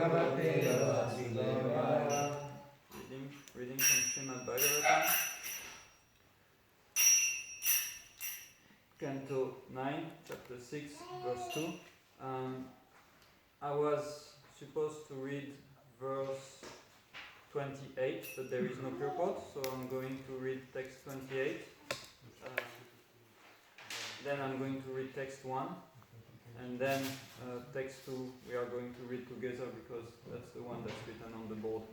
Reading from Srimad Bhagavatam, Canto 9, Chapter 6, Verse 2. I was supposed to read verse 28, but there is no purport, so I'm going to read text 28. Then I'm going to read text 1, and then text 2 we are going to read together because that's the one that's written on the board.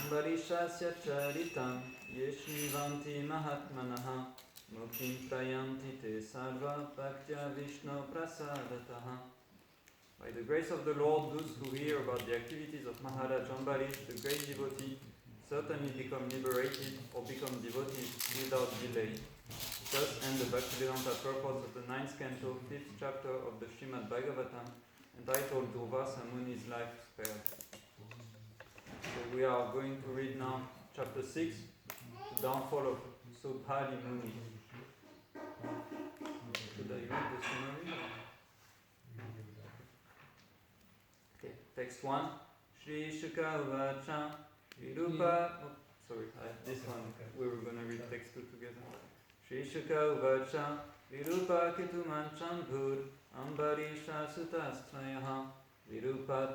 Ambarishasya charitam yeshnivanti mahatmanaha muktim prayanti te sarva bhaktya vishnu prasadataha. By the grace of the Lord, those who hear about the activities of Maharaj Ambarish, the great devotee, certainly become liberated or become devotees without delay. Thus end the Bhaktivedanta purport of the 9th canto, 5th chapter of the Srimad Bhagavatam, entitled Durvasa Muni's Life Spared. So we are going to read now chapter 6, the downfall of Subhali Muni. Should I read the summary? Okay, text 1. Shri Shuka Uvacha Virupa. This one we were going to read text 2 together. Shri Shuka Uvacha Virupa Ketuman Chambhur Ambarisha Sutastrayaha Virupat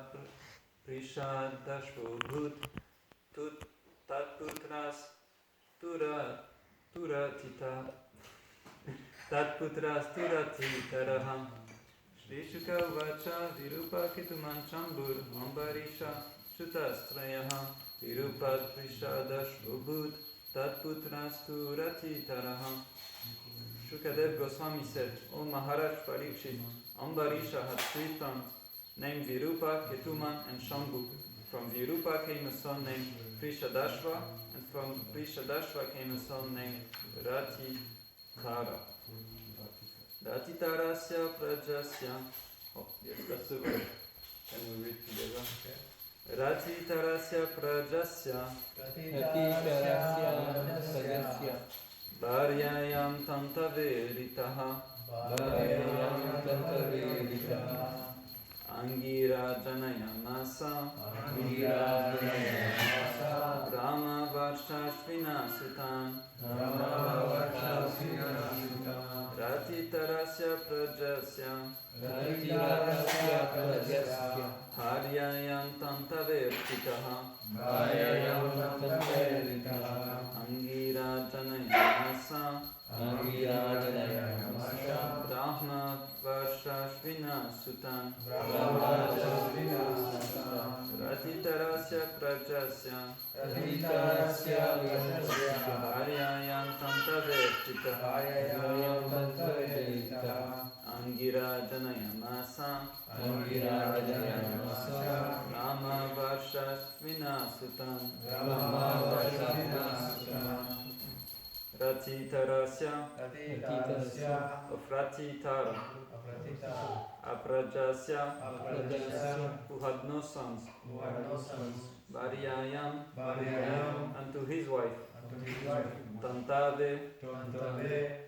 Prishadashvo Bhut Tut Tatputras Turatita Tatputras Turatitaraha Shri Shuka Uvacha Virupa Ketuman Chambur Ambarisha Shutastrayaha Virupat Prishadashvo Bhut Tatputras Turatitaraha. Shukadev Goswami said, O Maharaj Parikshit, Ambarisha had 3 sons named Virupa, Ketuman and Shambhu. From Virupa came a son named Prishadashva, and from Prishadashva came a son named Ratikara. Ratitarasya Prajasya. Oh, yes, that's the word. Can we read together? Okay. Ratitarasya Prajasya. Bharyayam Tantaveritaha. Angira Janayamasa Brahma Varshashvina Sutan Ratitarasya Prajasya Haryayam Tantavertitaha Angira Janayamasa Brahma Varshashvina Sutan Ratitarasya Prajasya Haryayam Tantavertitaha Angira Janayamasa Brahma Varshashvina Sutan Ratitarasya Afratitara Aprajasya who had no sons Bharyayam and to his wife Tantave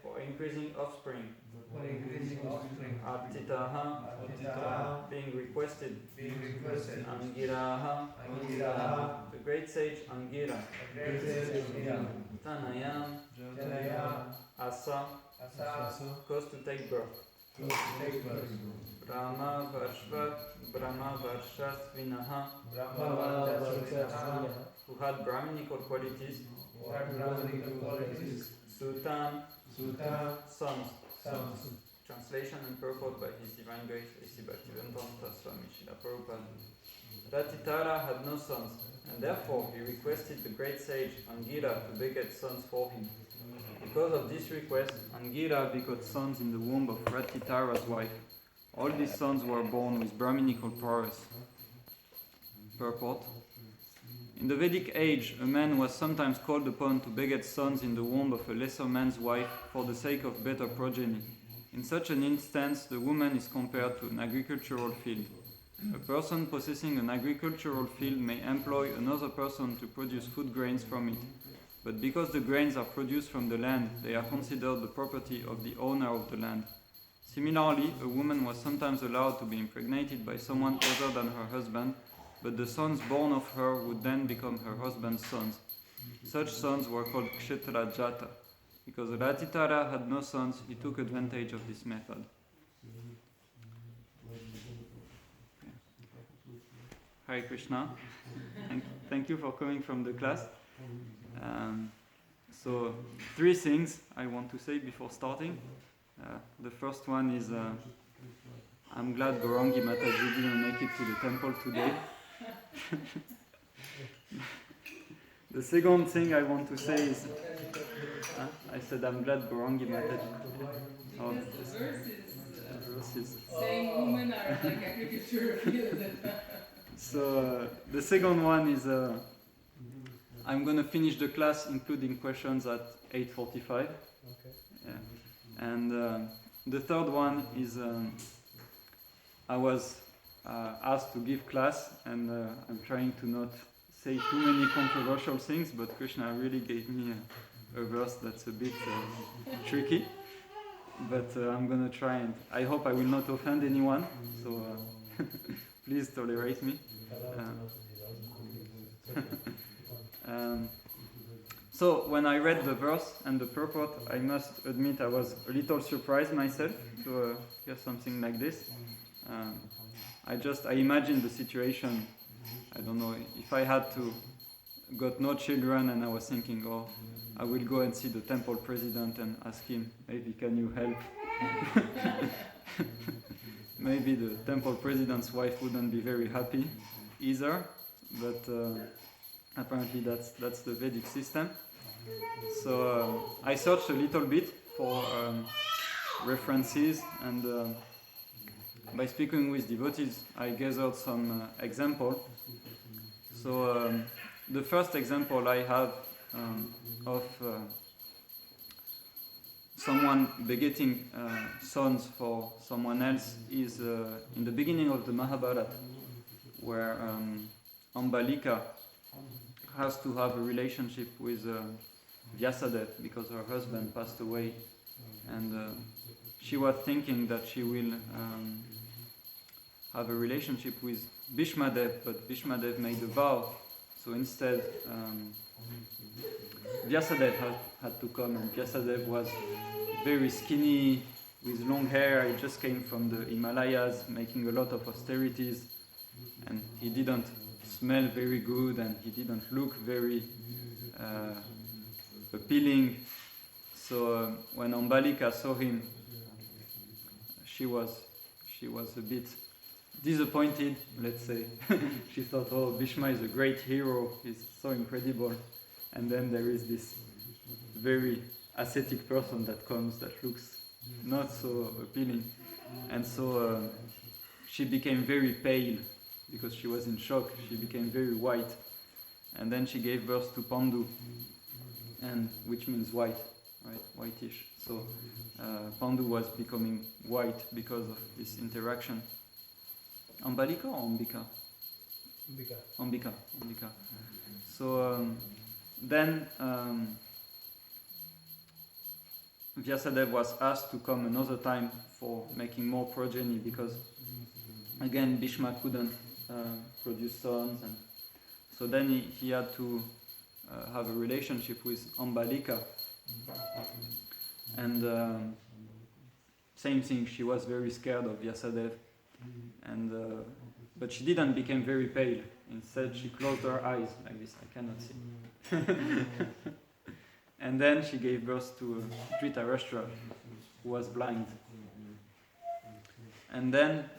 for increasing offspring Artitaha being requested Angiraha the great sage Angira Tanayam Asa caused to take birth Brahma Varshasvinaha who had Brahminical qualities Sutan sons. Translation and purport by His Divine Grace A.C. Bhaktivedanta Swami Srila Prabhupada. Ratitara had no sons, and therefore he requested the great sage Angira to beget sons for him. Because of this request, Angira begot sons in the womb of Ratitara's wife. All these sons were born with Brahminical prowess. Purport. In the Vedic age, a man was sometimes called upon to beget sons in the womb of a lesser man's wife for the sake of better progeny. In such an instance, the woman is compared to an agricultural field. A person possessing an agricultural field may employ another person to produce food grains from it. But because the grains are produced from the land, they are considered the property of the owner of the land. Similarly, a woman was sometimes allowed to be impregnated by someone other than her husband, but the sons born of her would then become her husband's sons. Such sons were called Kshetra Jata. Because Ratitara had no sons, he took advantage of this method. Hare Krishna. Thank you for coming from the class. So, 3 things I want to say before starting. The first one is I'm glad Gaurangi Mataji didn't make it to the temple today. The second thing I want to say is I said I'm glad Gaurangi Mataji. Oh, because the verses. saying women are like agriculture field. So the second one is I'm gonna finish the class including questions at 8:45. Okay. Yeah. And the third one is I was asked to give class, and I'm trying to not say too many controversial things, but Krishna really gave me a verse that's a bit tricky. But I'm gonna try, and I hope I will not offend anyone. So please tolerate me. So when I read the verse and the purport, I must admit I was a little surprised myself to hear something like this. I imagined the situation. I don't know, if I had got no children and I was thinking, oh, I will go and see the temple president and ask him, maybe can you help? Maybe the temple president's wife wouldn't be very happy either, but apparently that's the Vedic system. So I searched a little bit for references, and by speaking with devotees, I gathered some examples. So the first example I have of someone begetting sons for someone else is in the beginning of the Mahabharata, where Ambalika has to have a relationship with Vyasadeva because her husband passed away, and she was thinking that she will have a relationship with Bhishmadev, but Bhishmadev made a vow, so instead Vyasadeva had to come, and Vyasadeva was very skinny with long hair. He just came from the Himalayas making a lot of austerities, and he didn't smell very good, and he didn't look very appealing. So when Ambalika saw him, she was a bit disappointed, let's say. She thought, oh, Bhishma is a great hero, he's so incredible. And then there is this very ascetic person that comes that looks not so appealing. And so she became very pale because she was in shock. She became very white. And then she gave birth to Pandu, and which means white, right? Whitish. So Pandu was becoming white because of this interaction. Ambalika or Ambika? Ambika. So then Vyasadeva was asked to come another time for making more progeny, because again Bhishma couldn't produce sons, and so then he had to have a relationship with Ambalika, and same thing, she was very scared of Vyasadeva, and but she didn't become very pale. Instead, she closed her eyes like this. I cannot see. And then she gave birth to Dhritarashtra, who was blind. And then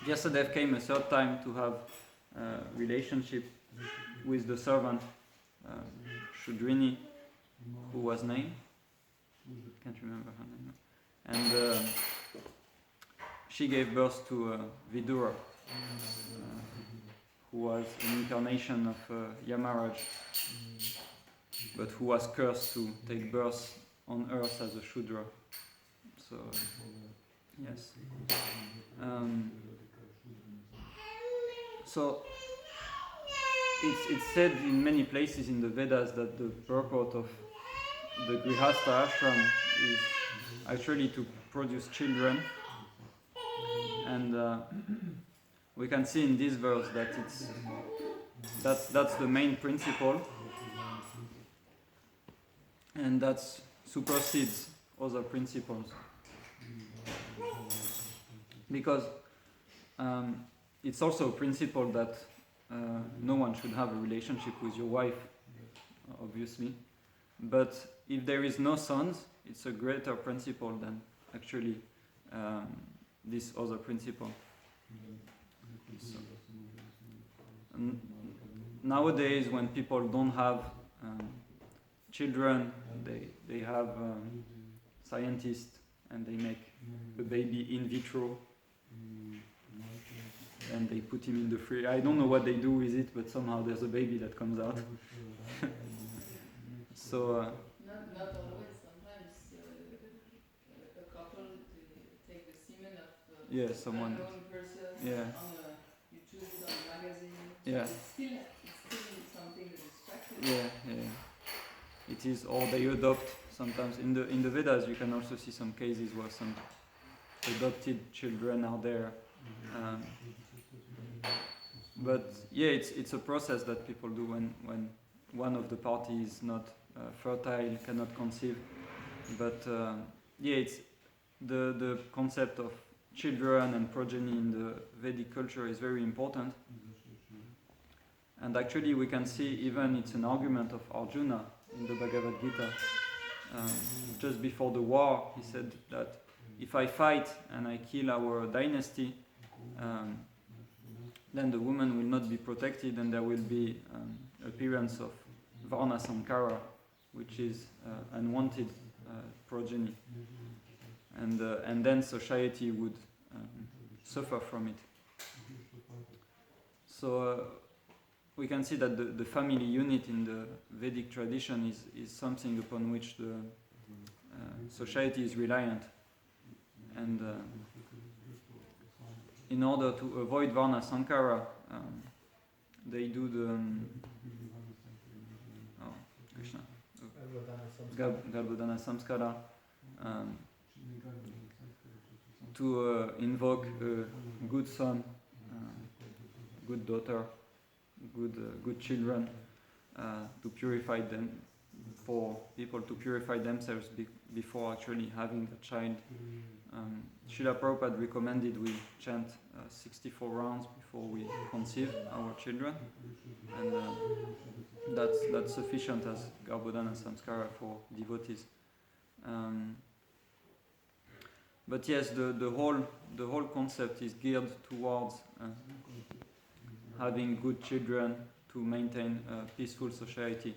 Vyasadeva came a third time to have a relationship with the servant Shudrini, who was named, can't remember her name, and she gave birth to Vidura, who was an incarnation of Yamaraj, but who was cursed to take birth on earth as a Shudra. So, yes. So, it's said in many places in the Vedas that the purport of the Grihastha ashram is actually to produce children, and we can see in this verse that that's the main principle, and that supersedes other principles, because it's also a principle that no one should have a relationship with your wife, obviously, but if there is no sons, it's a greater principle than actually this other principle. So, nowadays, when people don't have children, they have scientists, and they make a baby in vitro, and they put him in the fridge. I don't know what they do with it, but somehow there's a baby that comes out. So not always. Sometimes a couple take the semen of someone. unknown person. Yeah. You choose it on a magazine. Yeah. It's still something that is practiced. Yeah. It is, or they adopt. Sometimes in the Vedas, you can also see some cases where some adopted children are there. But yeah, it's a process that people do when one of the parties is not fertile, cannot conceive. But it's the concept of children and progeny in the Vedic culture is very important. And actually, we can see even it's an argument of Arjuna in the Bhagavad Gita. Just before the war, he said that if I fight and I kill our dynasty, then the woman will not be protected, and there will be appearance of Varna Sankara, which is unwanted progeny, and then society would suffer from it. So we can see that the family unit in the Vedic tradition is something upon which the society is reliant, and in order to avoid Varna Sankara, they do the Krishna Garbhodana Samskara to invoke a good son, good daughter, good children, to purify them, for people to purify themselves before actually having a child. Srila Prabhupada recommended we chant 64 rounds before we conceive our children, and that's sufficient as Garbhodana Samskara for devotees. But yes, the whole concept is geared towards having good children to maintain a peaceful society,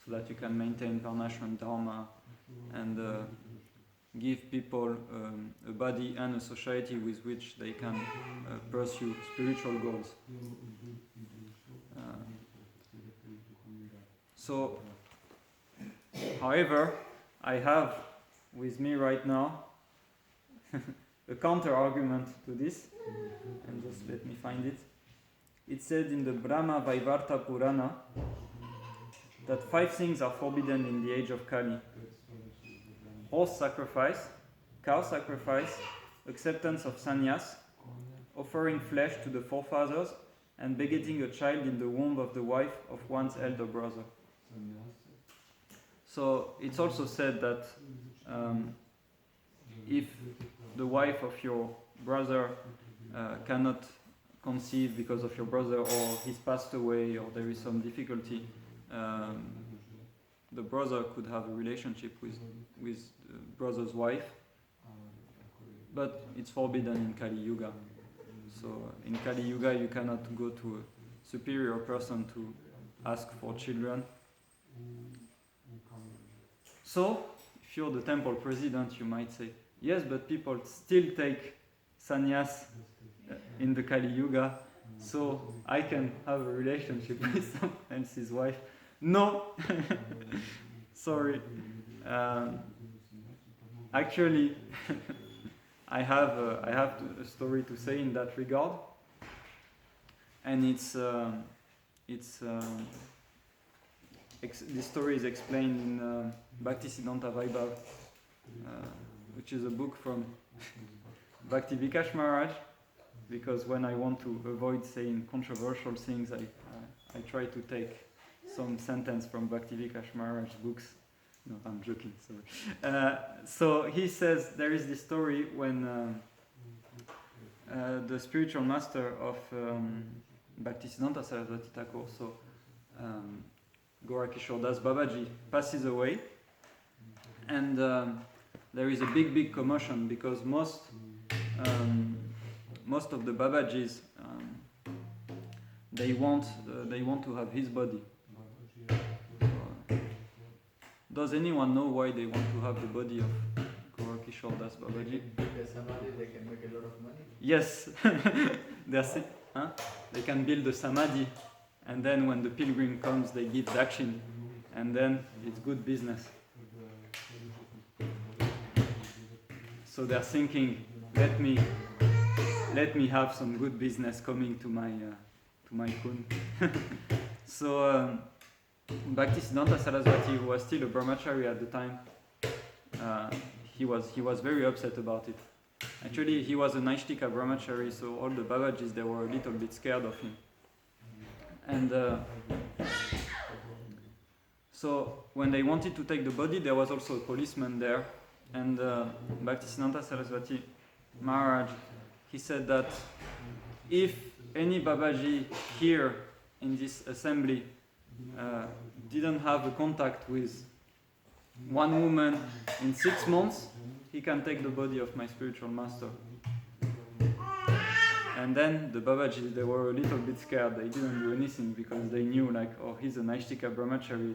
so that you can maintain Varnashram Dharma and give people a body and a society with which they can pursue spiritual goals. So, however, I have with me right now a counter argument to this, and just let me find it. It said in the Brahma Vaivarta Purana that 5 things are forbidden in the age of Kali: horse sacrifice, cow sacrifice, acceptance of sannyas, offering flesh to the forefathers, and begetting a child in the womb of the wife of one's elder brother. So it's also said that if the wife of your brother cannot conceive because of your brother, or he's passed away, or there is some difficulty, the brother could have a relationship with the brother's wife, but it's forbidden in Kali Yuga. So in Kali Yuga you cannot go to a superior person to ask for children. So if you're the temple president, you might say, yes, but people still take sannyas in the Kali Yuga, so I can have a relationship with someone else's wife. No, sorry. Actually, I have a story to say in that regard, and this story is explained in Bhaktisiddhanta Vaibhav, which is a book from Bhakti Vikash Maharaj, because when I want to avoid saying controversial things, I try to take some sentence from Bhakti Vikash Maharaj's books. No, I'm joking, sorry. So he says there is this story when the spiritual master of Bhaktisiddhanta Saraswati Thakur, so Gorakishore Das Babaji, passes away, and there is a big commotion because most of the Babajis they want to have his body. Does anyone know why they want to have the body of Gorakishore Das Babaji? They can make a lot of money. Yes, they can build a samadhi, and then when the pilgrim comes, they give dakshin, and then it's good business. So they're thinking, let me have some good business coming to my kun. So Bhaktisiddhanta Saraswati, who was still a brahmachari at the time, he was very upset about it. Actually, he was a Naishtika brahmachari, so all the Babajis, they were a little bit scared of him. And so when they wanted to take the body, there was also a policeman there. And Bhaktisiddhanta Saraswati Maharaj, he said that if any Babaji here in this assembly didn't have a contact with one woman in 6 months, he can take the body of my spiritual master. And then the Babajis, they were a little bit scared. They didn't do anything because they knew, like, oh, he's a Naishtika brahmachari.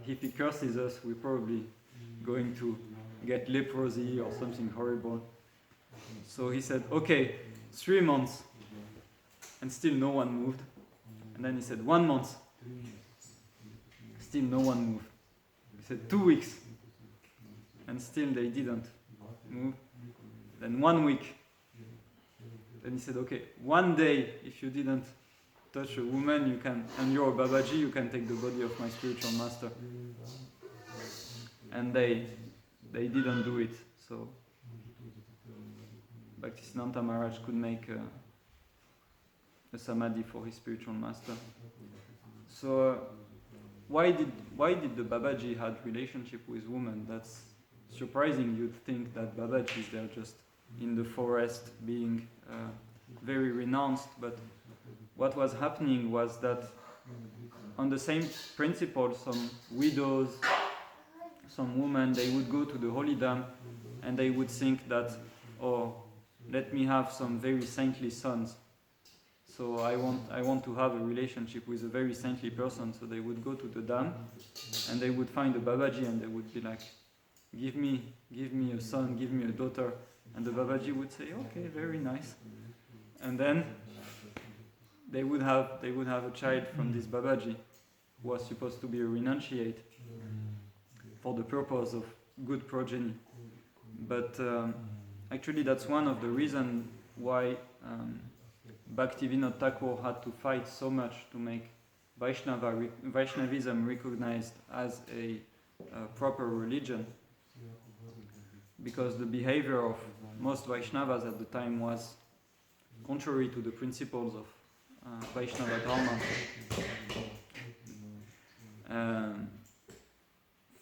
If he curses us, we're probably going to get leprosy or something horrible. So he said, okay, 3 months. And still no one moved. And then he said, 1 month. Still no one moved. He said, 2 weeks. And still they didn't move. Then 1 week. Then he said, okay, 1 day, if you didn't touch a woman, you can, and you're a Babaji, you can take the body of my spiritual master. And they didn't do it. So Bhaktisiddhanta Maharaj could make a samadhi for his spiritual master. So why did the Babaji had relationship with women? That's surprising. You'd think that Babajis, they're just in the forest being very renounced, but what was happening was that on the same principle, some widows, some women, they would go to the holy dam and they would think that, oh, let me have some very saintly sons. So I want to have a relationship with a very saintly person. So they would go to the dam and they would find a Babaji and they would be like, give me a son, give me a daughter. And the Babaji would say, okay, very nice. And then they would have a child from this Babaji who was supposed to be a renunciate for the purpose of good progeny. But actually that's one of the reasons why Bhaktivinoda Thakur had to fight so much to make Vaishnavism recognized as a proper religion. Because the behavior of most Vaishnavas at the time was contrary to the principles of Vaishnava Dharma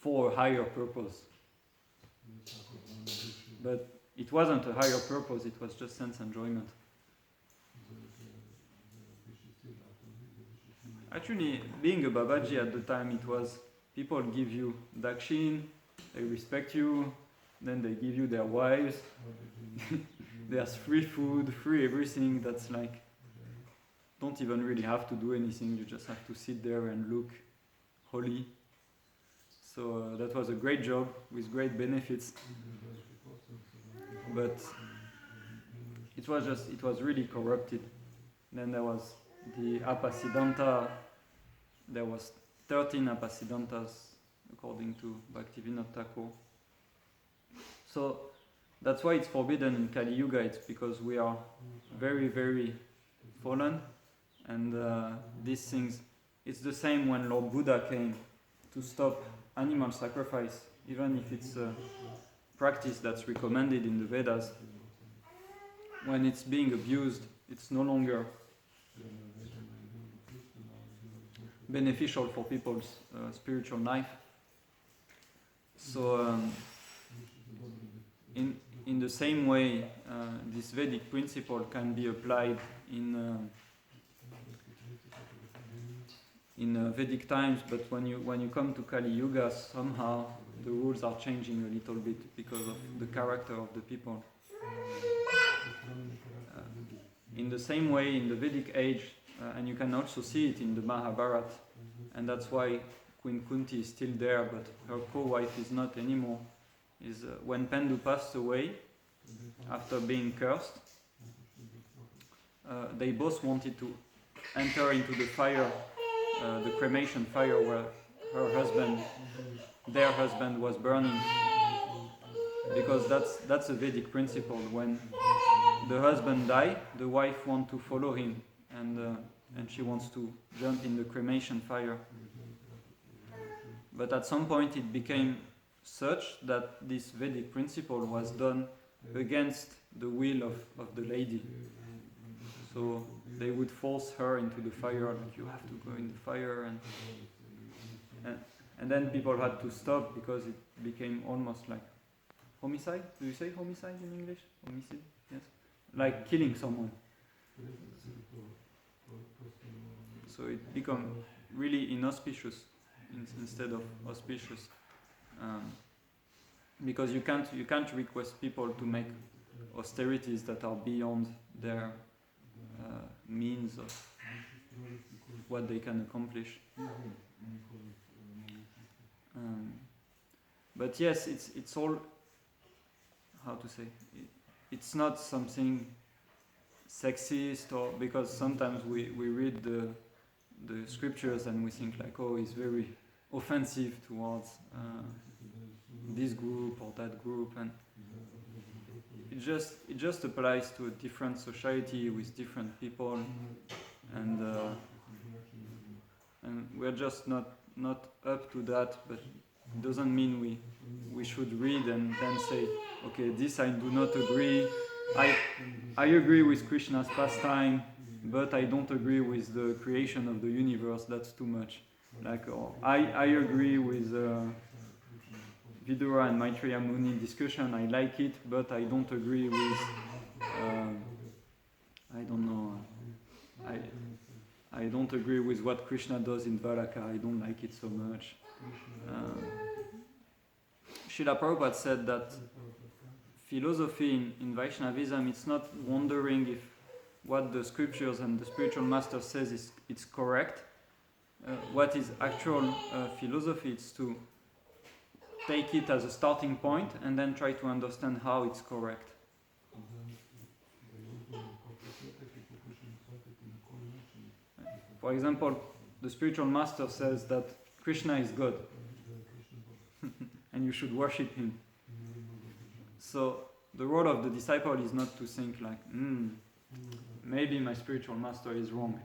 for a higher purpose. But it wasn't a higher purpose, it was just sense enjoyment. Actually, being a Babaji at the time, it was people give you dakshin, they respect you, then they give you their wives. There's free food, free everything. That's like, don't even really have to do anything. You just have to sit there and look holy. So that was a great job with great benefits. But it was really corrupted. Then there was the Apasiddhanta. There was 13 Apasiddhantas according to Bhaktivinoda Thakur. So that's why it's forbidden in Kali Yuga. It's because we are very, very fallen, and these things. It's the same when Lord Buddha came to stop animal sacrifice, even if it's a practice that's recommended in the Vedas. when it's being abused, it's no longer beneficial for people's spiritual life. So in the same way, this Vedic principle can be applied in Vedic times, but when you come to Kali Yuga, somehow the rules are changing a little bit because of the character of the people. In the same way, in the Vedic age, and you can also see it in the Mahabharata, and that's why Queen Kunti is still there, but her co-wife is not anymore, is when Pendu passed away, after being cursed, they both wanted to enter into the fire, the cremation fire where their husband was burning, because that's a Vedic principle. When the husband dies, the wife wants to follow him, and she wants to jump in the cremation fire. But at some point it became such that this Vedic principle was done against the will of the lady. So they would force her into the fire, like you have to go in the fire, and then people had to stop because it became almost like homicide. Do you say homicide in English? Homicide? Yes. Like killing someone. So it became really inauspicious instead of auspicious, because you can't request people to make austerities that are beyond their means of what they can accomplish. But yes, it's all, how to say, it's not something sexist, or because sometimes we read the scriptures and we think like, oh, it's very offensive towards this group or that group, and it just applies to a different society with different people, and we're just not up to that. But it doesn't mean we should read and then say, okay, this I do not agree. I agree with Krishna's pastime, but I don't agree with the creation of the universe. That's too much. Like, I agree with Vidura and Maitreya Muni discussion. I like it, but I don't agree with I don't agree with what Krishna does in Dvaraka. I don't like it so much. Srila Prabhupada said that philosophy in Vaishnavism, it's not wondering if what the scriptures and the spiritual master says it's correct. What is actual philosophy? It's to take it as a starting point and then try to understand how it's correct. For example, the spiritual master says that Krishna is God and you should worship him. So the role of the disciple is not to think like, maybe my spiritual master is wrong.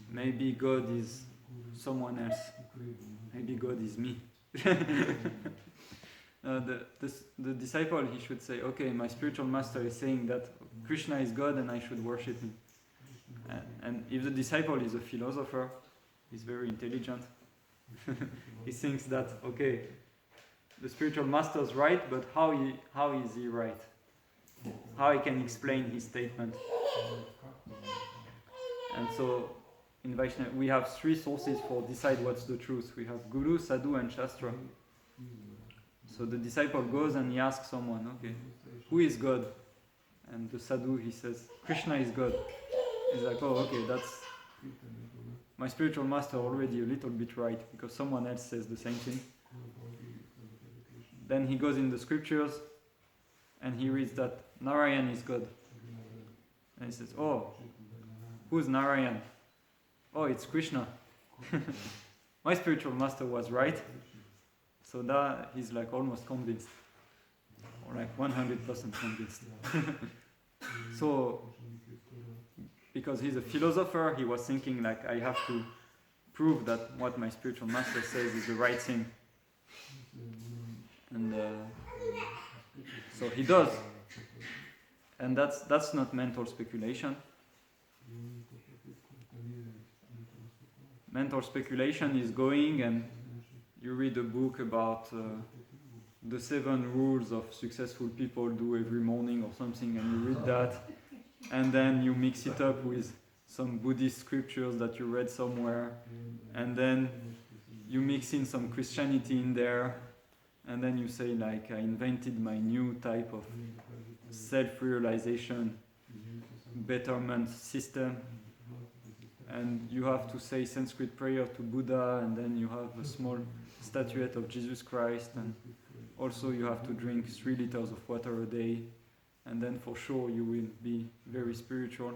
Maybe God is someone else. Maybe God is me. The disciple, he should say, okay, my spiritual master is saying that Krishna is God and I should worship him. And if the disciple is a philosopher, he's very intelligent. He thinks that, okay, the spiritual master is right, but how is he right? How I can explain his statement? And so in Vaishnava we have three sources for decide what's the truth. We have Guru, Sadhu and Shastra. So the disciple goes and he asks someone, okay, who is God? And the Sadhu, he says, Krishna is God. He's like, oh, okay, that's my spiritual master already a little bit right, because someone else says the same thing. Then he goes in the scriptures and he reads that Narayan is God. And he says, oh, who's Narayan? Oh, it's Krishna. My spiritual master was right. So that he's like almost convinced, or like 100% convinced. So, because he's a philosopher, he was thinking like, I have to prove that what my spiritual master says is the right thing. And so he does. And that's not mental speculation. Mental speculation is going and you read a book about the 7 rules of successful people do every morning or something, and you read that, and then you mix it up with some Buddhist scriptures that you read somewhere, and then you mix in some Christianity in there, and then you say like, I invented my new type of self-realization betterment system, and you have to say Sanskrit prayer to Buddha, and then you have a small statuette of Jesus Christ, and also you have to drink 3 liters of water a day, and then for sure you will be very spiritual.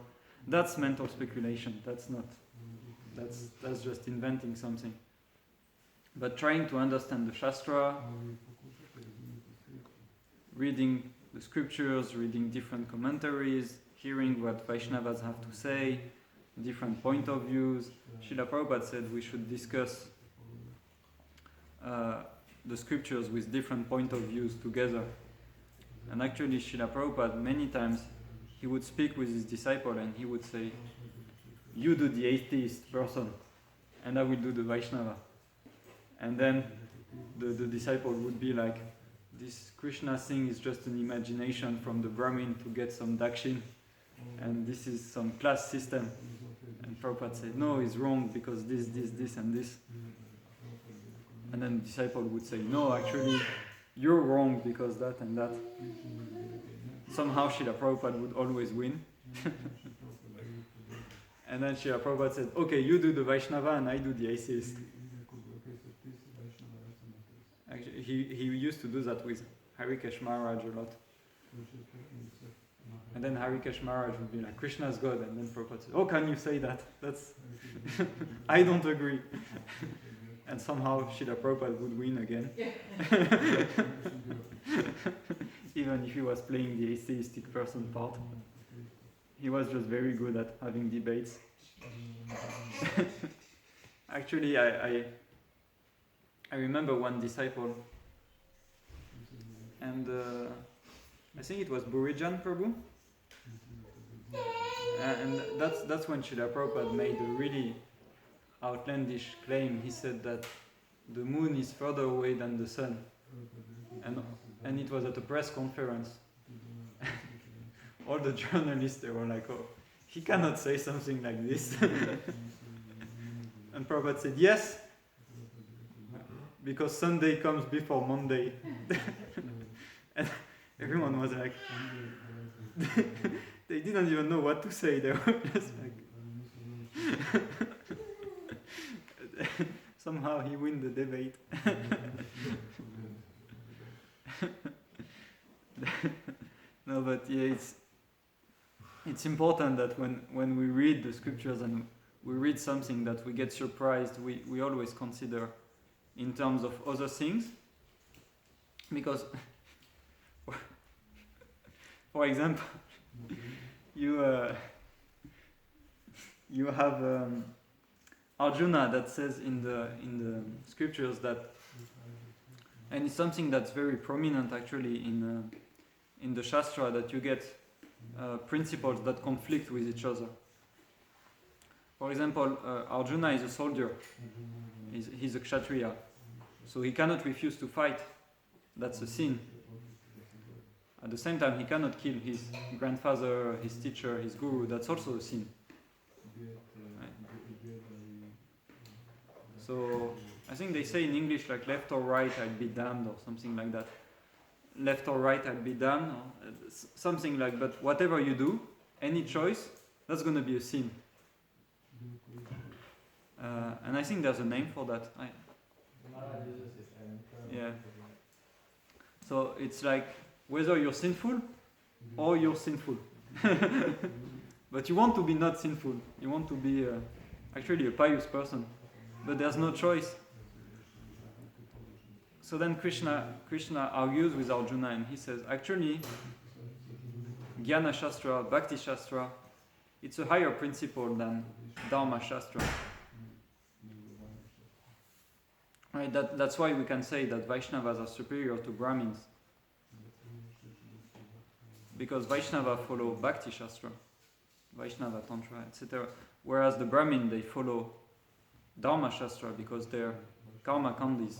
That's mental speculation. That's just inventing something. But trying to understand the Shastra, reading the scriptures, reading different commentaries, hearing what Vaishnavas have to say, different point of views. Srila Prabhupada said we should discuss the scriptures with different point of views together. And actually Srila Prabhupada many times he would speak with his disciple and he would say, you do the atheist person and I will do the Vaishnava. And then the disciple would be like, this Krishna thing is just an imagination from the Brahmin to get some dakshin, and this is some class system. And Prabhupada said, no, it's wrong because this and this. And then the disciple would say, no, actually, you're wrong because that and that. Somehow Srila Prabhupada would always win. And then Srila Prabhupada said, okay, you do the Vaishnava and I do the atheist. Actually, he used to do that with Harikesh Maharaj a lot. And then Harikesh Maharaj would be like, Krishna's God, and then Prabhupada said, oh, can you say that? That's I don't agree. And somehow Srila Prabhupada would win again. Even if he was playing the atheistic person part. He was just very good at having debates. Actually, I remember one disciple, and I think it was Burijan Prabhu, and that's when Srila Prabhupada made a really outlandish claim. He said that the moon is further away than the sun, and it was at a press conference. All the journalists, they were like, oh, he cannot say something like this. And Prabhupada said, yes, because Sunday comes before Monday. And everyone was like, they didn't even know what to say. They were just like, somehow he win the debate. No, but yeah, it's important that when we read the scriptures and we read something that we get surprised, we always consider in terms of other things, because for example, you have Arjuna that says in the scriptures that, and it's something that's very prominent actually in the Shastra, that you get principles that conflict with each other. For example, Arjuna is a soldier. He's a Kshatriya. So he cannot refuse to fight. That's a sin. At the same time, he cannot kill his grandfather, his teacher, his guru. That's also a sin. Right? So I think they say in English like left or right, I'd be damned, or something like that. Left or right, I'd be damned, or something like. But whatever you do, any choice, that's going to be a sin. And I think there's a name for that. Yeah. So it's like whether you're sinful or you're sinful. But you want to be not sinful. You want to be actually a pious person. But there's no choice. So then Krishna argues with Arjuna and he says, actually, Jnana Shastra, Bhakti Shastra, it's a higher principle than Dharma Shastra. Right, that's why we can say that Vaishnavas are superior to Brahmins. because Vaishnava follow Bhakti Shastra, Vaishnava Tantra, etc. Whereas the Brahmin, they follow Dharma Shastra because they're Karma Kandis.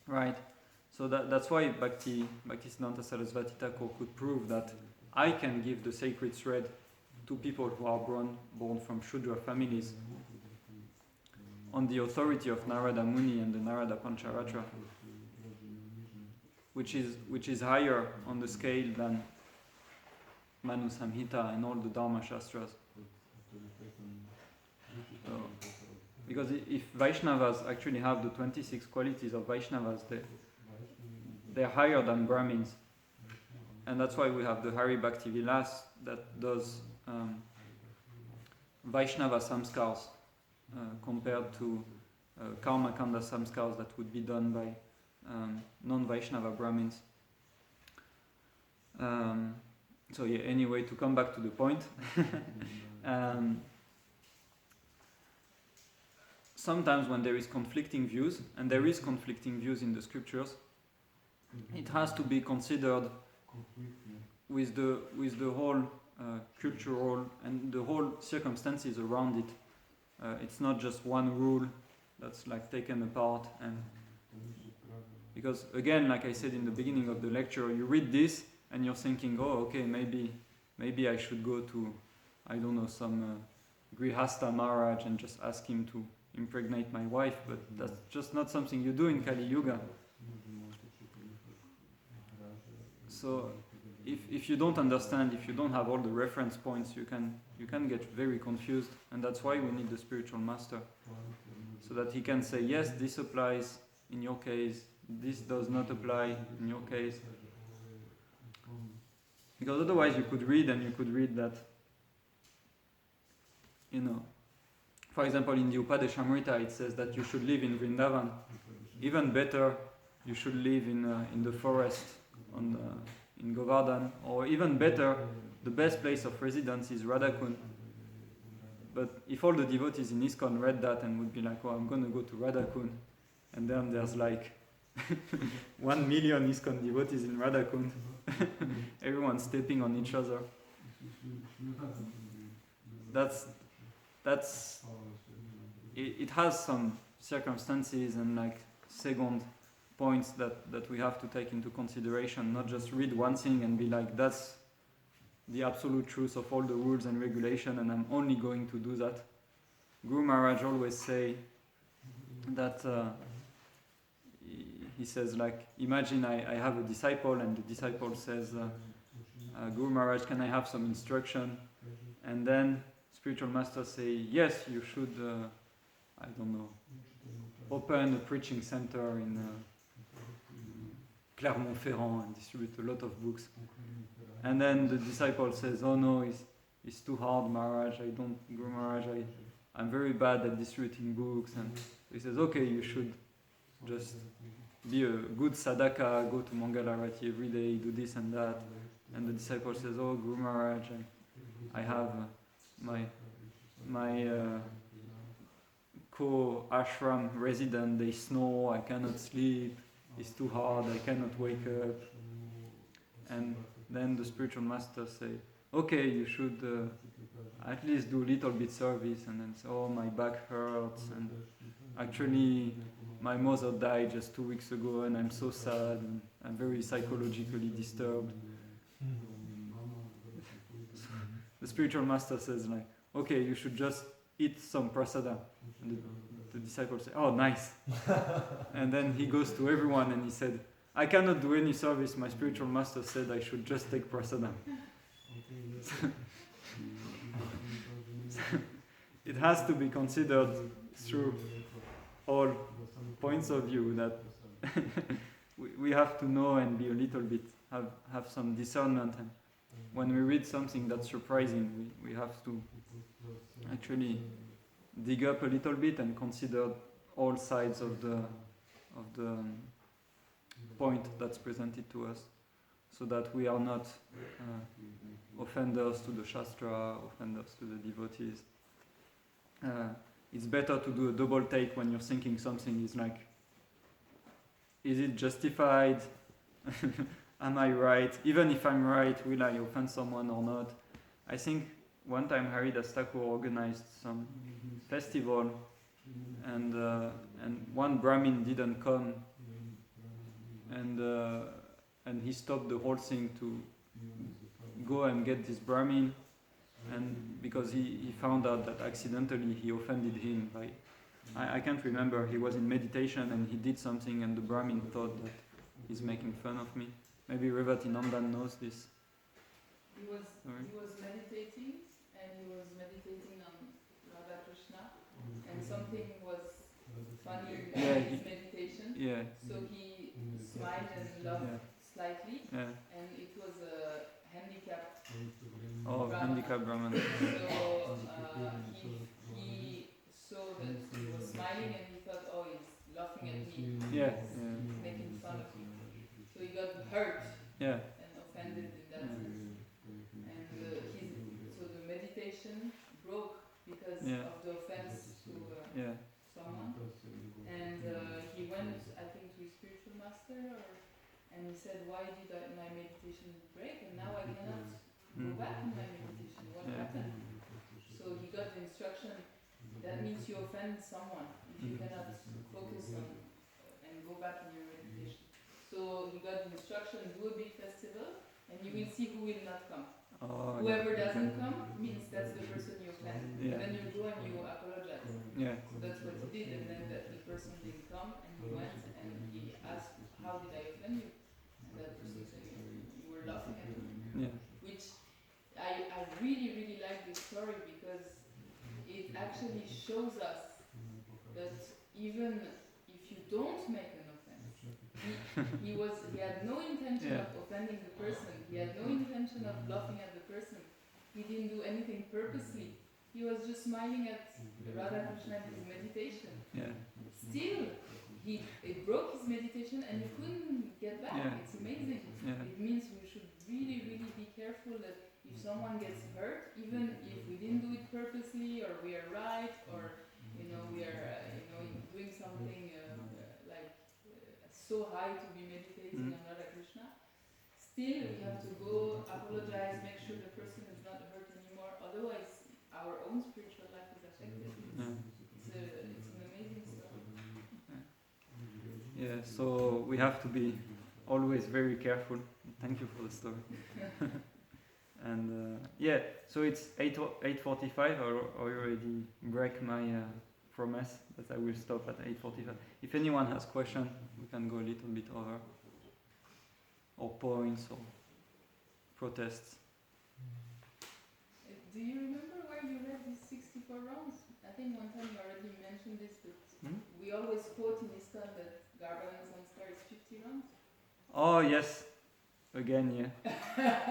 Right? So that's why Bhaktisiddhanta Sarasvati Thakur could prove that I can give the sacred thread to people who are born from Shudra families on the authority of Narada Muni and the Narada Pancharatra, which is higher on the scale than Manu Samhita and all the Dharma Shastras. So, because if Vaishnavas actually have the 26 qualities of Vaishnavas, they're higher than Brahmins. And that's why we have the Hari Bhakti Vilas that does Vaishnava samskars compared to Karma Kanda samskars that would be done by non-Vaishnava Brahmins. So yeah, anyway, to come back to the point, sometimes when there is conflicting views, and there is conflicting views in the scriptures, it has to be considered with the whole cultural and the whole circumstances around it. It's not just one rule that's like taken apart, and because again, like I said in the beginning of the lecture, you read this and you're thinking, oh, okay, maybe I should go to, I don't know, some Grihasta Maharaj and just ask him to impregnate my wife, but that's just not something you do in Kali Yuga. So if you don't understand, if you don't have all the reference points, you can get very confused, and that's why we need the spiritual master, so that he can say, yes, this applies in your case, this does not apply in your case. Because otherwise you could read that, for example, in the Upadeshamrita it says that you should live in Vrindavan. Even better, you should live in the forest in Govardhan, or even better, the best place of residence is Radhakund. But if all the devotees in ISKCON read that and would be like, oh, I'm going to go to Radhakund, and then there's like 1 million ISKCON devotees in Radhakund, everyone stepping on each other. It has some circumstances and like second points that we have to take into consideration, not just read one thing and be like, that's the absolute truth of all the rules and regulation and I'm only going to do that. Guru Maharaj always say that he says like, imagine I have a disciple and the disciple says, Guru Maharaj, can I have some instruction? And then spiritual master say, yes, you should, I don't know, open a preaching center in Clermont-Ferrand and distribute a lot of books. And then the disciple says, oh no, it's too hard, Maharaj, Guru Maharaj, I'm very bad at distributing books. And he says, okay, you should just be a good sadhaka, go to Mangalarati every day, do this and that. And the disciple says, oh, Guru Maharaj, I have my co-ashram resident, they snore, I cannot sleep, it's too hard, I cannot wake up. And then the spiritual master say, okay, you should at least do a little bit service. And then say, oh, my back hurts, and actually my mother died just 2 weeks ago and I'm so sad, and I'm very psychologically disturbed. The spiritual master says like, okay, you should just eat some prasada. And the disciple says, oh, nice. And then he goes to everyone and he said, I cannot do any service, my spiritual master said I should just take prasada. It has to be considered through all points of view, that we have to know and be a little bit, have some discernment. And when we read something that's surprising, we have to actually dig up a little bit and consider all sides of the point that's presented to us, so that we are not offenders to the Shastra, offenders to the devotees. It's better to do a double take when you're thinking something is like, is it justified? am I right? Even if I'm right, will I offend someone or not? I think one time Haridas Thakur organized some festival, and one Brahmin didn't come, and he stopped the whole thing to go and get this Brahmin, and because he found out that accidentally he offended him by, I can't remember, he was in meditation and he did something and the Brahmin thought that he's making fun of me. Maybe Revati Nandan knows this. He was meditating, and he was meditating on Radha Krishna, and something was funny in his meditation. Yeah. So he smiled and laughed slightly, and it was a handicapped handicapped Brahman. So he saw that he was smiling and he thought, oh, he's laughing at me. He's making fun of me. So he got hurt and offended in that sense. And so the meditation broke because of the offense to someone. And he went, I think, to his spiritual master, and he said, why did my meditation break? And now I cannot go back in my meditation. What happened? So he got the instruction, that means you offend someone if you cannot focus on and go back in your meditation. So he got the instruction, do a big festival and you will see who will not come. Whoever doesn't come means that's the person you offend. And then you go and you apologize. So that's what he did, and then the person didn't come and he went and he asked, how did I offend you? And that person said, you were laughing at me. Which I really, really like this story because it actually shows us that even if you don't make an offense, he had no intention of offending the person, he had no intention of laughing at the person, he didn't do anything purposely, he was just smiling at Radha Krishna in his meditation. Still, it broke his meditation and he couldn't get back. It's amazing. It means we should really, really be careful that if someone gets hurt, even if we didn't do it purposely, or we are right, or we are doing something so high to be meditating on Radha Krishna, still we have to go apologize, make sure the person is not hurt anymore. Otherwise, our own spiritual life is affected. It's an amazing story. So we have to be always very careful. Thank you for the story. And so it's 8:45. I already break my promise that I will stop at 8:45. If anyone has questions, we can go a little bit over, or points, or protests. Do you remember where you read these 64 rounds? I think one time you already mentioned this, but we always quote in ISKCON that Garbhadana Samskar is 50 rounds. Oh yes, again,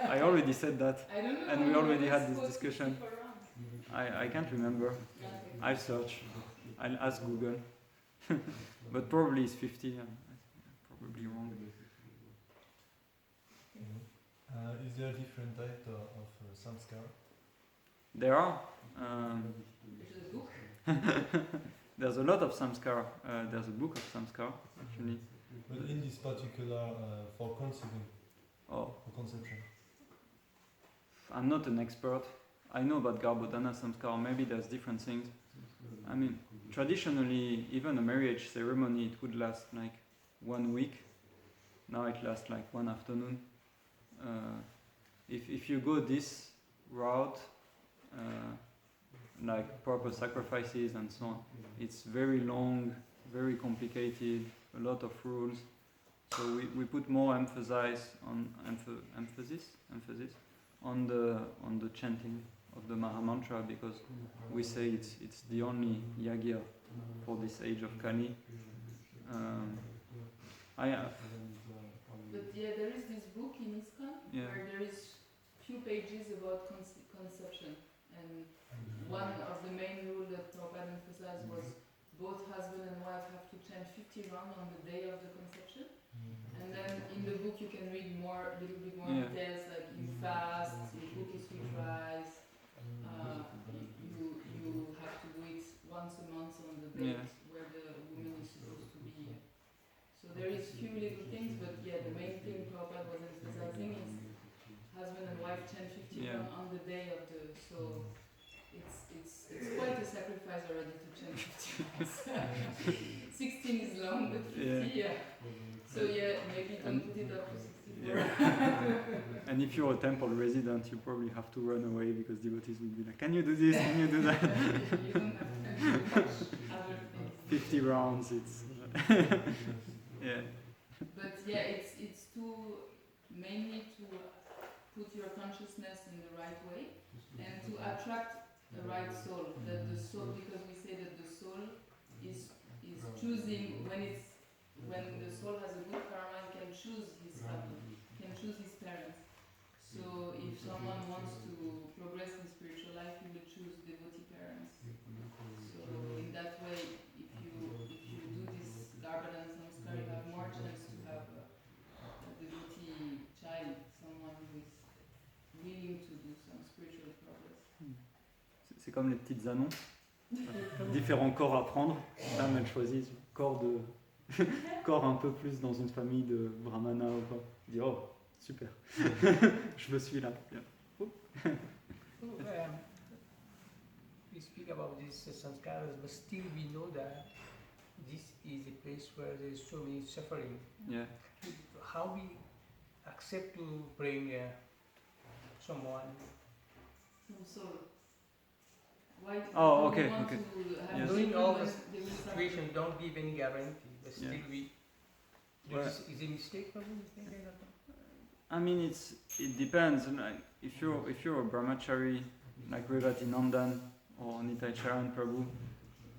I already said that. I don't know. And we already had this discussion. 64 rounds. I can't remember. Okay. I'll search. I'll ask Google. But probably it's 50. I'm probably wrong. Is there a different type of samskara? There are. Which is a book. There's a lot of samskara. There's a book of samskara, actually. But in this particular, for conceiving, for conception. I'm not an expert. I know about Garbhodana samskara. Maybe there's different things. I mean, traditionally, even a marriage ceremony, it would last like 1 week. Now it lasts like 1 afternoon. If you go this route, like proper sacrifices and so on, it's very long, very complicated, a lot of rules. So we put more emphasis on the chanting of the Maha Mantra, because we say it's the only yagya for this age of Kali. But there is this book in ISKCON where there is few pages about conception, and one of the main rules that Prabhupada emphasized was both husband and wife have to chant 50 rounds on the day of the conception. And then in the book you can read a little bit more details, like you fast, you cook a sweet rice, you have to do it once a month on the date where the woman is supposed to be. So there is few little things, but the main thing Prabhupada was 5, 10, 15 Yeah. on the day of the, so it's quite a sacrifice already to change 15. 16 is long, but 50, yeah. So yeah, maybe don't put it up to 64. Yeah. And if you're a temple resident, you probably have to run away because devotees will be like, can you do this? Can you do that? You don't have time to do much other things. 50 rounds, it's... yeah. But yeah, it's to mainly to put your consciousness in the right way and to attract the right soul. That the soul, because we say that the soul is choosing when the soul has a good karma, it can choose his family, can choose his parents. So if someone wants to progress in spiritual life, he will choose devotee parents. So in that way, if you do this Garbhan and Samskar, you have more chance to have a devotee child, someone who is willing to do some spiritual progress. C'est comme les petites annonces. Différents corps à prendre. Femme, elle choisit corps de corps un peu plus dans une famille de brahmana ou quoi. Elle dit oh super, je veux celui-là. We speak about these sanskaras, but still we know that this is a place where there is so many suffering. Yeah. How we accept to bring someone? Some soul. Why Oh, do okay, we want okay. to have Yes. Knowing all the they will suffer? situation, don't give any guarantee, but still Yeah. we. Well, Is it a mistake, Prabhu? You think I don't know? I mean, it depends. Like, if you're a brahmachari, like Revati Nandan or Nitai Charan Prabhu,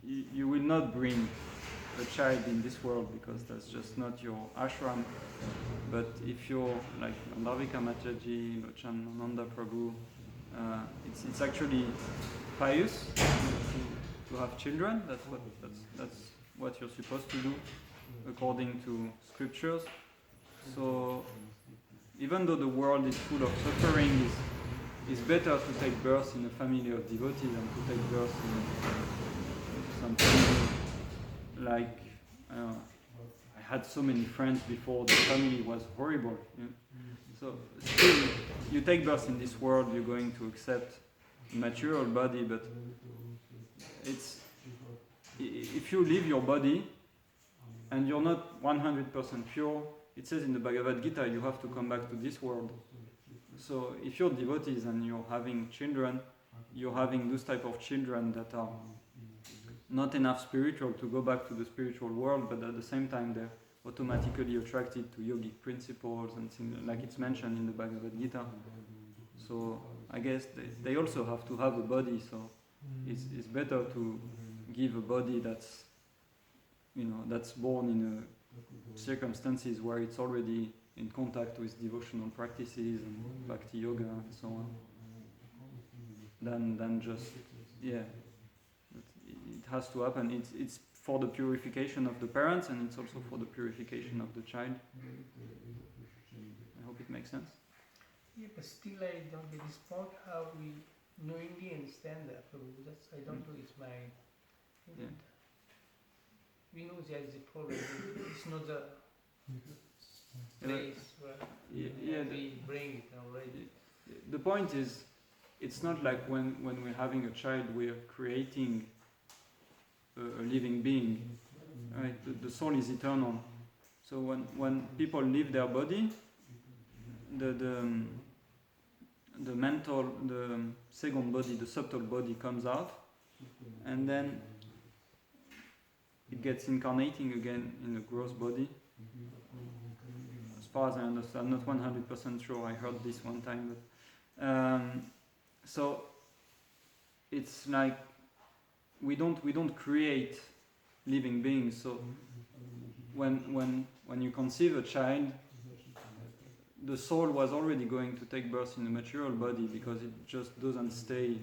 you will not bring a child in this world because that's just not your ashram. But if you're like Nandavika Mataji, Lochananda Prabhu, it's actually pious to have children. That's what you're supposed to do according to scriptures. So even though the world is full of suffering, it's better to take birth in a family of devotees than to take birth in some family like I had so many friends before. The family was horrible. You know? So still, you take birth in this world, you're going to accept a material body, but it's if you leave your body and you're not 100% pure, it says in the Bhagavad Gita you have to come back to this world. So if you're devotees and you're having children, you're having those type of children that are not enough spiritual to go back to the spiritual world, but at the same time they're automatically attracted to yogic principles and things like it's mentioned in the Bhagavad Gita. So I guess they also have to have a body, so it's better to give a body that's, you know, that's born in circumstances where it's already in contact with devotional practices and bhakti yoga and so on, than just, yeah, it has to happen. It's for the purification of the parents and it's also for the purification of the child. I hope it makes sense. Yeah, but still I don't get this point how we knowingly understand that. Prabhu. That's I don't know. It's my. Yeah. We know there is a problem. It's not the place where we bring it already. The point is, it's not like when we're having a child, we're creating a living being. Right? The soul is eternal. So when people leave their body, the mental, the second body, the subtle body comes out, and then it gets incarnating again in a gross body. As far as I understand, I'm not 100% sure. I heard this one time, but so it's like we don't create living beings. So when you conceive a child, the soul was already going to take birth in a material body because it just doesn't stay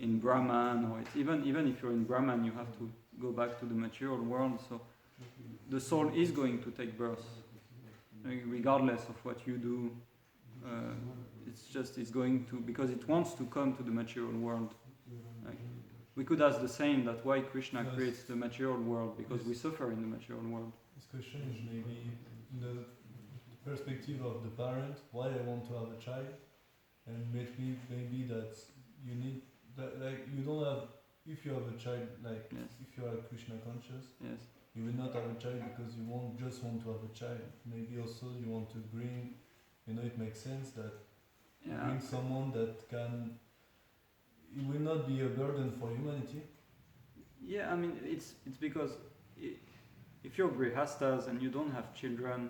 in Brahman, or even if you're in Brahman, you have to go back to the material world. So the soul is going to take birth, regardless of what you do. It's going to, because it wants to come to the material world. Like, we could ask the same, that why Krishna creates the material world, because we suffer in the material world. This question is maybe perspective of the parent, why I want to have a child, and maybe that you need that, like you don't have, if you have a child, like Yes. if you are Krishna conscious, Yes. you will not have a child because you won't just want to have a child. Maybe also you want to bring, it makes sense that you Yeah. bring someone that can, it will not be a burden for humanity. Yeah, I mean, it's because if you're grihastas and you don't have children,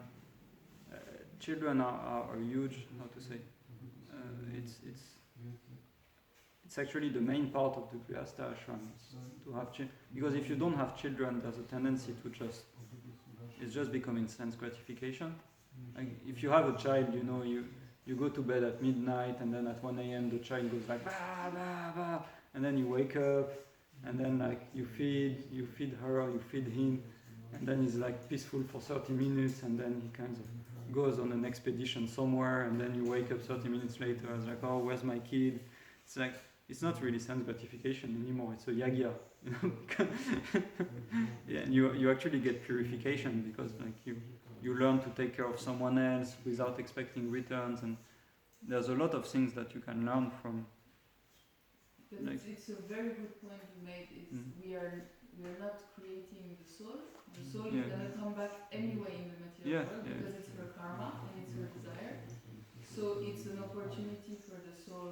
children are huge. How to say? It's actually the main part of the grihasta ashram to have children. Because if you don't have children, there's a tendency to it's just becoming sense gratification. Like if you have a child, you go to bed at midnight and then at 1 a.m. the child goes like bah, bah, bah, and then you wake up and then like you feed her or you feed him, and then he's like peaceful for 30 minutes and then he kind of goes on an expedition somewhere, and then you wake up 30 minutes later and it's like, oh, where's my kid? It's like, it's not really sense gratification anymore, it's a yagya, yeah, and you actually get purification because like you learn to take care of someone else without expecting returns, and there's a lot of things that you can learn from. But Like, it's a very good point you made. We are not creating the soul. The soul is gonna come back anyway in the material world because it's her karma and it's her desire. So it's an opportunity for the soul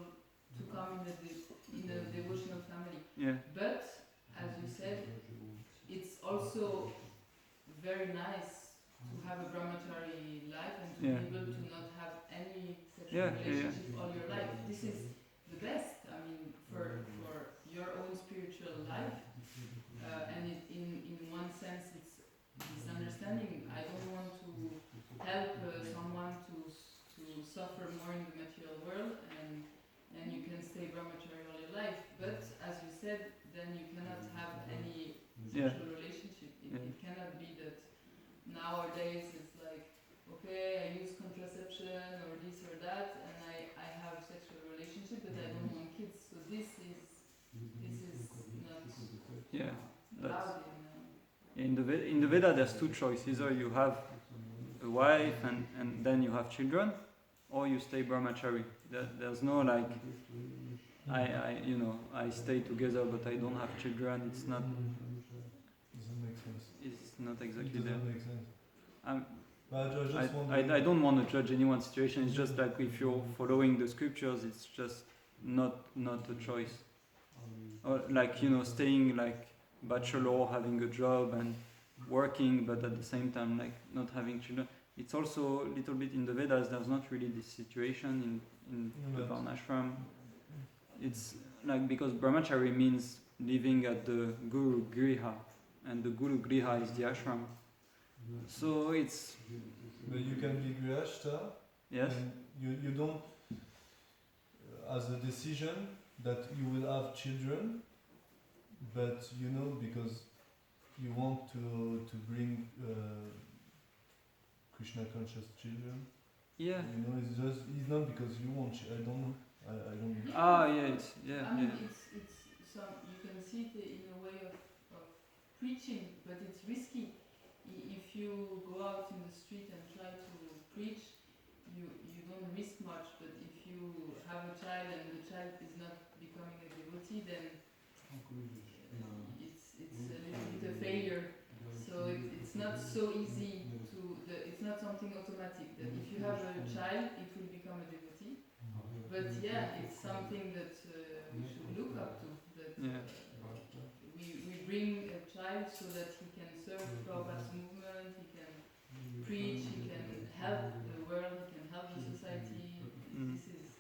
to come in a devotional family. Yeah. But as you said, it's also very nice to have a brahmachari life and to be able to not have any sexual relationship all your life. This is the best. I mean, for your own spiritual life, and in one sense, it's this understanding. I don't want to help someone to suffer more in the material world, and you can stay brahmachari all your life. But as you said, then you cannot have any sexual relationship. It cannot be that nowadays it's like, okay, I use contraception or this or that, and I have sexual relationship, but I don't want kids. So this is not allowed in the Veda there's two choices: either you have a wife and then you have children, or you stay brahmachari. There's no like I stay together but I don't have children. It's not. Doesn't make sense. It's not exactly it there. Doesn't make sense. I don't want to judge anyone's situation. It's just like if you're following the scriptures, it's just not a choice. Or like staying like bachelor, having a job and working, but at the same time like not having children. It's also a little bit in the Vedas. There's not really this situation in the Varnashram. It's like because brahmachari means living at the guru griha, and the guru griha is the ashram. So it's. But you can be grihasta. Yes. And you don't, as a decision that you will have children, but because you want to bring Krishna conscious children. Yeah. It's not because you want. I don't know. I don't. Ah, yeah. It's some you can see it in a way of preaching, but it's risky. If you go out in the street and try to preach, you don't risk much. But if you have a child and the child is not becoming a devotee, then it's a little bit a failure. So it's not so easy it's not something automatic that if you have a child, it will become a devotee. But yeah, it's something that we should look up to. That we bring a child so that he can serve Prabhupada's movement, he can preach, he can help the world, he can help the society. This is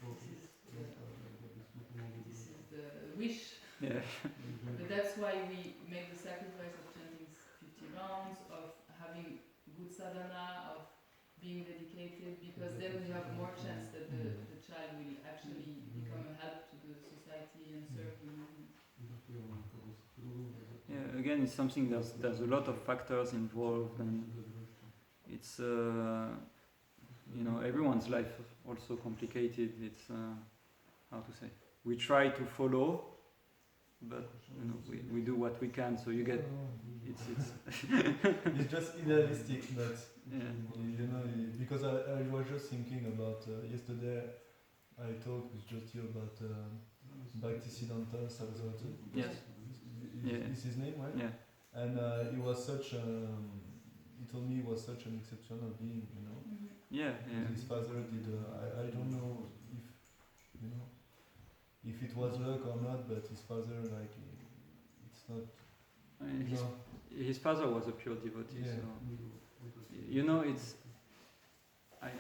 the wish. Yeah. But that's why we make the sacrifice of chanting 50 rounds, of having good sadhana, of being dedicated, because then we have more chance that the child will actually become a help to the society and serve the movement. Yeah, again, it's something there's a lot of factors involved, and it's everyone's life also complicated. It's how to say, we try to follow, but we do what we can. So you get It's just idealistic, but yeah. you know, because I was just thinking about yesterday. I talked with Jyoti about Bhaktisiddhanta Saraswati. Yes. Yeah. Is his name, right? Yeah. And he was such. He told me he was such an exceptional being, you know. Yeah. Yeah. His father did. I don't know if you know if it was luck or not, but his father it's not. I mean, You know, his father was a pure devotee, Yeah. so you know it's.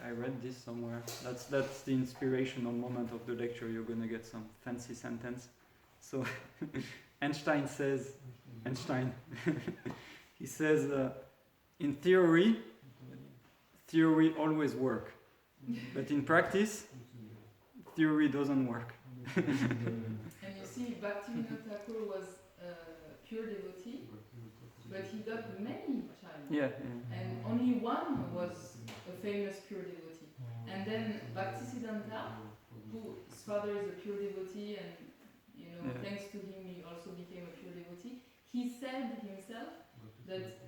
I read this somewhere. That's the inspirational moment of the lecture. You're gonna get some fancy sentence. So Einstein says, he says, in theory always work, but in practice, theory doesn't work. And you see, Bhaktivinoda Thakur was a pure devotee, but he got many children. Yeah. And only one was a famous pure devotee. And then Bhaktisiddhanta, whose father is a pure devotee, and thanks to him he also became a pure devotee. He said himself that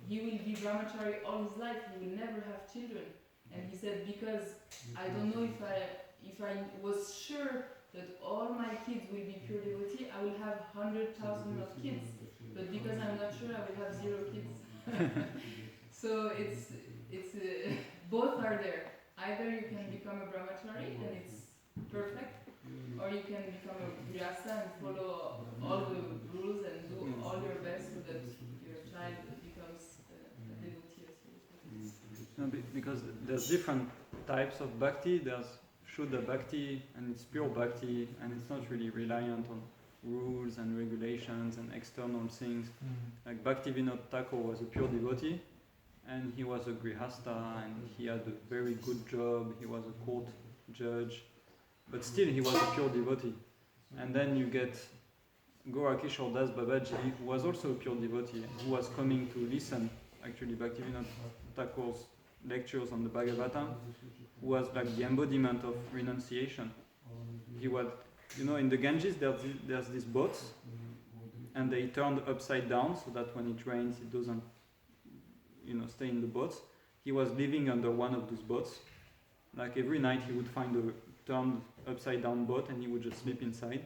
he will be brahmachari all his life, he will never have children. And he said, because I don't know if I was sure that all my kids will be pure devotee, I will have 100,000 of kids. But because I'm not sure, I will have 0 kids. So it's both are there. Either you can become a brahmachari and it's perfect, or you can become a grihastha and follow all the rules and do all your best so that your child becomes a devotee as well. No, because there's different types of bhakti. There's Shuddha bhakti, and it's pure bhakti, and it's not really reliant on rules and regulations and external things. Like Bhaktivinoda Thakur was a pure devotee, and he was a grihastha, and he had a very good job. He was a court judge, but still he was a pure devotee. And then you get Gorakishore Das Babaji, who was also a pure devotee, who was coming to listen, actually, Bhaktivinoda Thakur's lectures on the Bhagavatam, who was like the embodiment of renunciation. He was, in the Ganges there's these boats, and they turned upside down so that when it rains it doesn't, stay in the boats. He was living under one of those boats. Like every night he would find a turned upside down boat and he would just sleep inside.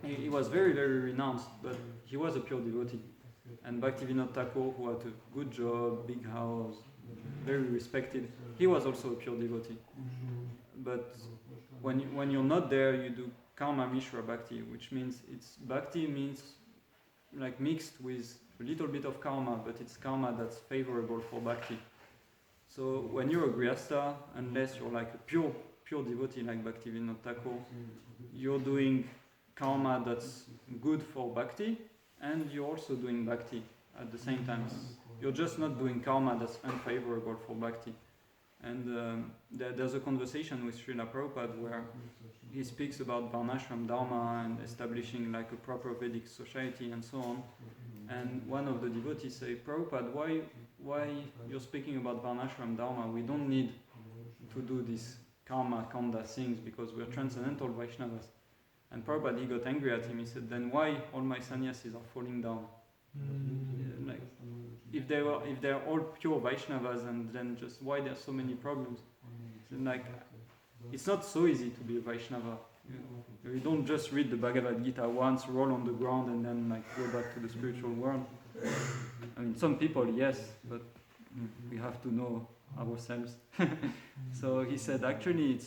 He was very, very renounced, but he was a pure devotee. And Bhaktivinoda Thakur, who had a good job, big house, very respected, he was also a pure devotee. But when you're not there, you do karma mishra bhakti, which means bhakti means like mixed with a little bit of karma, but it's karma that's favorable for bhakti. So when you're a grihastha, unless you're like a pure devotee like Bhaktivinoda Thakur, you're doing karma that's good for bhakti, and you're also doing bhakti at the same time. You're just not doing karma that's unfavorable for bhakti. And there's a conversation with Srila Prabhupada where he speaks about Varnashram Dharma and establishing like a proper Vedic society and so on. And one of the devotees say, Prabhupada, why you're speaking about Varnashram Dharma? We don't need to do these karma, kanda things because we're transcendental Vaishnavas. And Prabhupada, he got angry at him. He said, then why all my sannyasis are falling down? Like, if they're all pure Vaishnavas, and then just why there are so many problems? Then, like, it's not so easy to be a Vaishnava. You don't just read the Bhagavad Gita once, roll on the ground, and then like go back to the spiritual world. I mean, some people, yes, but we have to know ourselves. So he said, actually,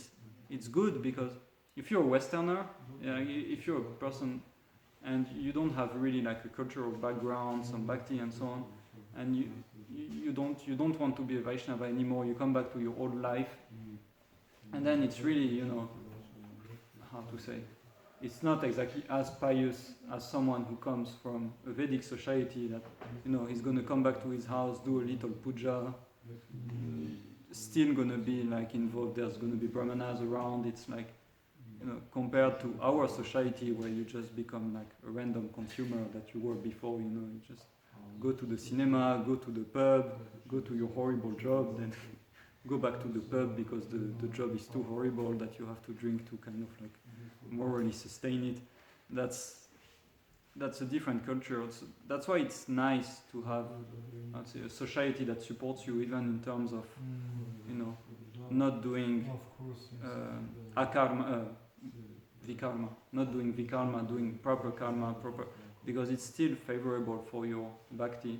it's good because if you're a Westerner, if you're a person and you don't have really like a cultural background, some bhakti and so on, and you don't want to be a Vaishnava anymore, you come back to your old life, and then it's really, how to say, it's not exactly as pious as someone who comes from a Vedic society that, he's going to come back to his house, do a little puja, still going to be like involved, there's going to be brahmanas around. It's like, compared to our society where you just become like a random consumer that you were before, you just go to the cinema, go to the pub, go to your horrible job, then go back to the pub because the job is too horrible that you have to drink to kind of like morally sustain it. that's a different culture. That's why it's nice to have, I'd say, a society that supports you even in terms of, you know, not doing Of course, yes. akarma, vikarma, not doing vikarma, doing proper karma, because it's still favorable for your bhakti.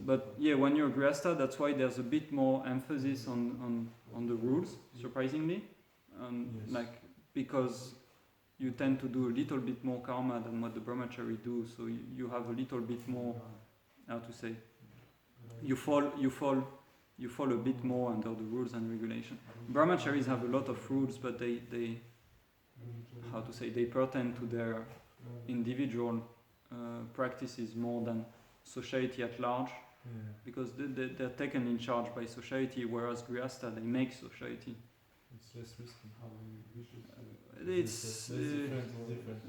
But yeah, when you're grihastha, that's why there's a bit more emphasis on the rules, surprisingly, Yes. like because you tend to do a little bit more karma than what the brahmachari do, so you have a little bit more, how to say, you fall a bit more under the rules and regulation. Brahmacharis have a lot of rules, but they how to say, they pertain to their individual practices more than society at large, because they're taken in charge by society, whereas grihastha, they make society. It's less risky. It's different.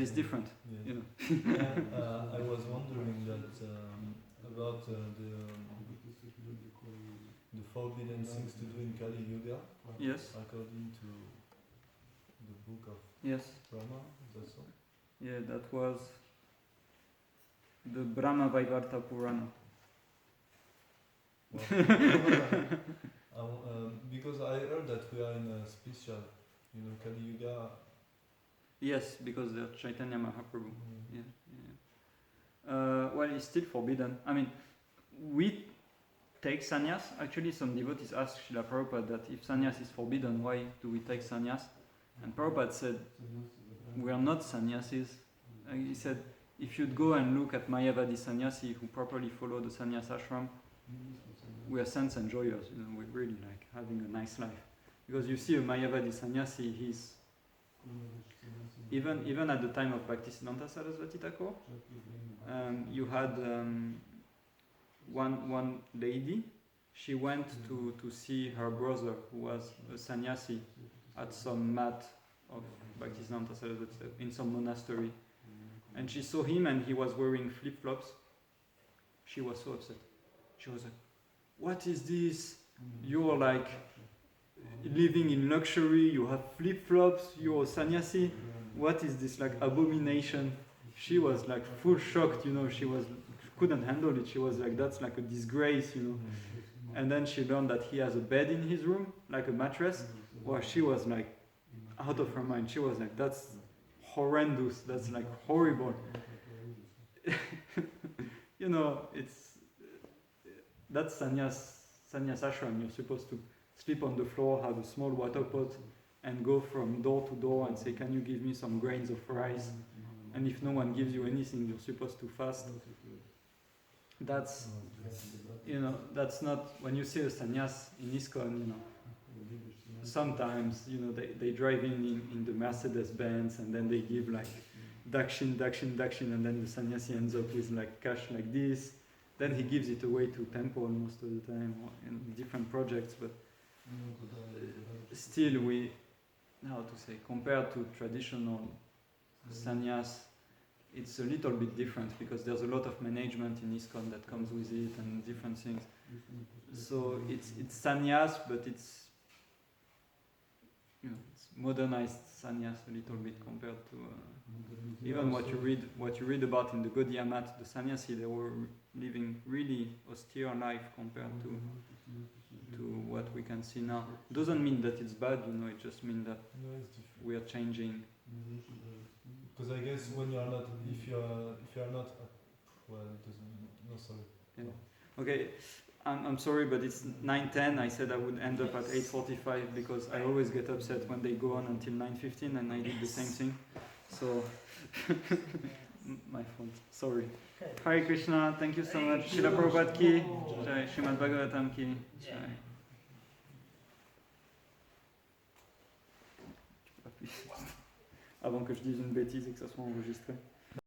It's different, Yes. you know. And, I was wondering that about the forbidden things to do in Kali Yuga, Yes, according to the book of yes, Brahma. That's all. yeah, that was the Brahma Vaivarta Purana. Because I heard that we are in a special, Kali Yuga. Yes, because they're Chaitanya Mahaprabhu. Yeah. Well, it's still forbidden. I mean, we take sannyas. Actually, some devotees asked Srila Prabhupada that if sannyas is forbidden, why do we take sannyas? And Prabhupada said, we are not sannyasis. He said, if you'd go and look at Mayavadi sannyasi who properly follow the sannyas ashram, we are sense enjoyers. We're really like having a nice life. Because you see a Mayavadi sannyasi, he's even at the time of Bhaktisiddhanta Saraswati Thakur, you had one lady. She went to see her brother, who was a sannyasi, at some mat of Bhaktisiddhanta Saraswati Thakur in some monastery, and she saw him and he was wearing flip-flops. She was so upset. She was like, "What is this? You're like living in luxury, you have flip-flops, you're a sannyasi. What is this like abomination?" She was like full shocked, she couldn't handle it. She was like, that's like a disgrace, And then she learned that he has a bed in his room, like a mattress. Well, she was like out of her mind. She was like, that's horrendous, that's like horrible. That's sannyas ashram. You're supposed to sleep on the floor, have a small water pot, and go from door to door and say, can you give me some grains of rice? And if no one gives you anything, you're supposed to fast. That's not, when you see a sannyas in ISKCON, sometimes, they drive in the Mercedes Benz and then they give like dakshin, and then the sannyasi ends up with like cash like this. Then he gives it away to temple most of the time, or in different projects, but still compared to traditional sannyas, it's a little bit different because there's a lot of management in ISKCON that comes with it and different things. So it's sannyas, but it's modernized sannyas a little bit compared to even what you read about in the Gaudiya Math, the sannyasi, they were living really austere life compared to what we can see now. Doesn't mean that it's bad, it just means that we are changing. Because I guess when you're not, if you're not, well, it doesn't. No, sorry. Yeah. Okay, I'm sorry, but it's 9:10. I said I would end up at 8:45 because I always get upset when they go on until 9:15, and I did the same thing. So, my fault. Sorry. Hare Krishna. Thank you so much. Srila Prabhupada ki jai. Srimad Bhagavatam ki jai. Avant que je dise une bêtise et que ça soit enregistré.